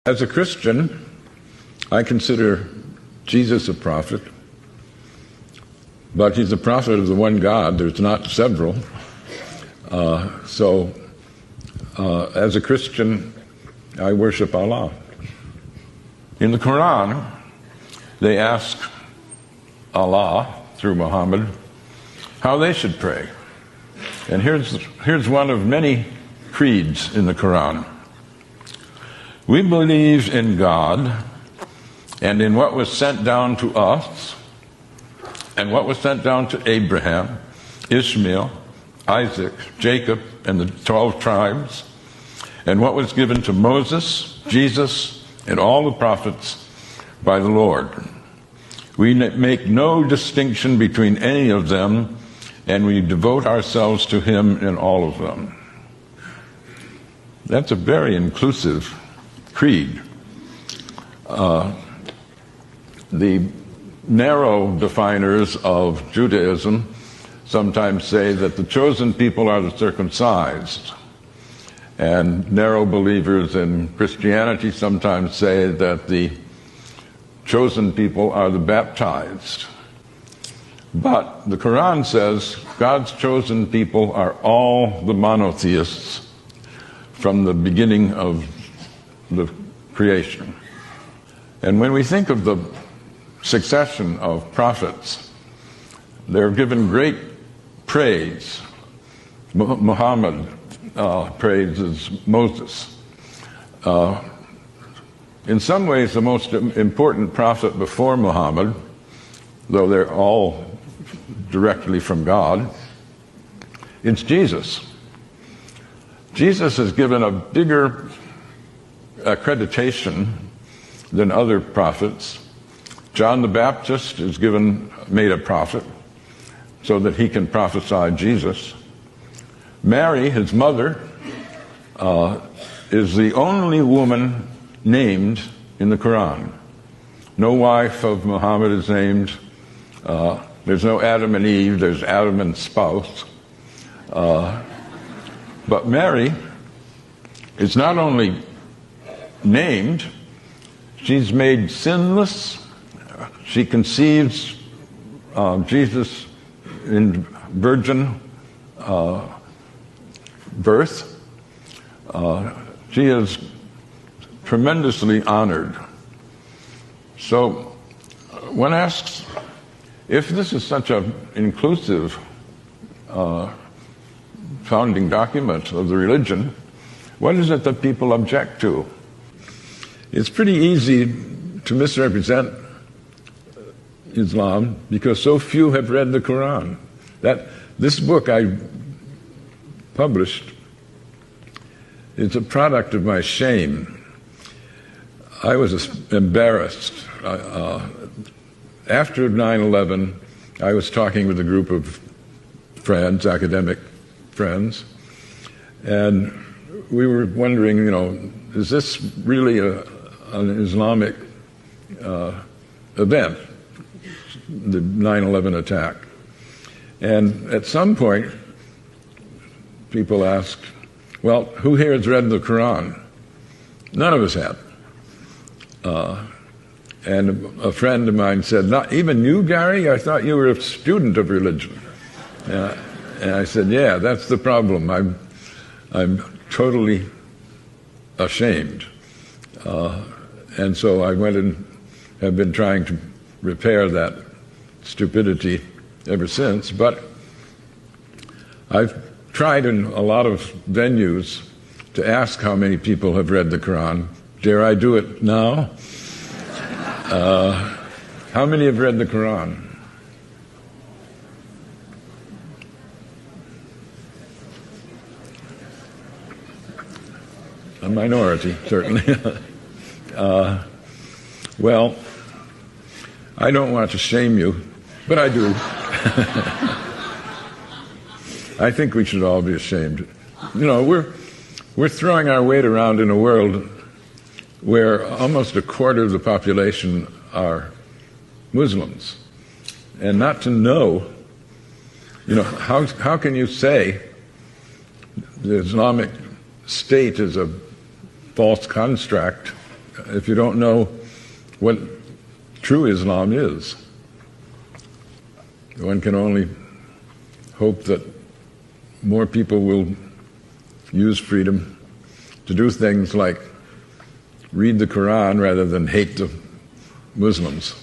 As a Christian, I consider Jesus a prophet, but he's a prophet of the one God. There's not several. So as a Christian, I worship Allah. In the Quran, they ask Allah, through Muhammad, how they should pray. And here's one of many creeds in the Quran. We believe in God and in what was sent down to us and what was sent down to Abraham, Ishmael, Isaac, Jacob, and the 12 tribes, and what was given to Moses, Jesus, and all the prophets by the Lord. We make no distinction between any of them, and we devote ourselves to him in all of them. That's a very inclusive creed. The narrow definers of Judaism sometimes say that the chosen people are the circumcised, and narrow believers in Christianity sometimes say that the chosen people are the baptized. But the Quran says God's chosen people are all the monotheists from the beginning of the creation. And when we think of the succession of prophets, they're given great praise. Muhammad praises Moses. In some ways, the most important prophet before Muhammad, though they're all directly from God, it's Jesus. Jesus is given a bigger accreditation than other prophets. John the Baptist is made a prophet so that he can prophesy Jesus. Mary, his mother, is the only woman named in the Quran. No wife of Muhammad is named. There's no Adam and Eve, there's Adam and spouse. But Mary is not only named, she's made sinless. She conceives Jesus in virgin birth. She is tremendously honored. So one asks, if this is such an inclusive founding document of the religion, what is it that people object to? It's pretty easy to misrepresent Islam because so few have read the Quran. This book I published is a product of my shame. I was embarrassed. After 9/11, I was talking with a group of friends, academic friends, and we were wondering, is this really an Islamic event, the 9/11 attack? And at some point, people asked, well, who here has read the Quran? None of us had. And a friend of mine said, not even you, Gary? I thought you were a student of religion. And I said, yeah, that's the problem. I'm totally ashamed. And so I went and have been trying to repair that stupidity ever since. But I've tried in a lot of venues to ask how many people have read the Quran. Dare I do it now? How many have read the Quran? A minority, certainly. Well, I don't want to shame you, but I do. I think we should all be ashamed. We're throwing our weight around in a world where almost a quarter of the population are Muslims. And not to know, how can you say the Islamic State is a false construct if you don't know what true Islam is. One can only hope that more people will use freedom to do things like read the Quran rather than hate the Muslims.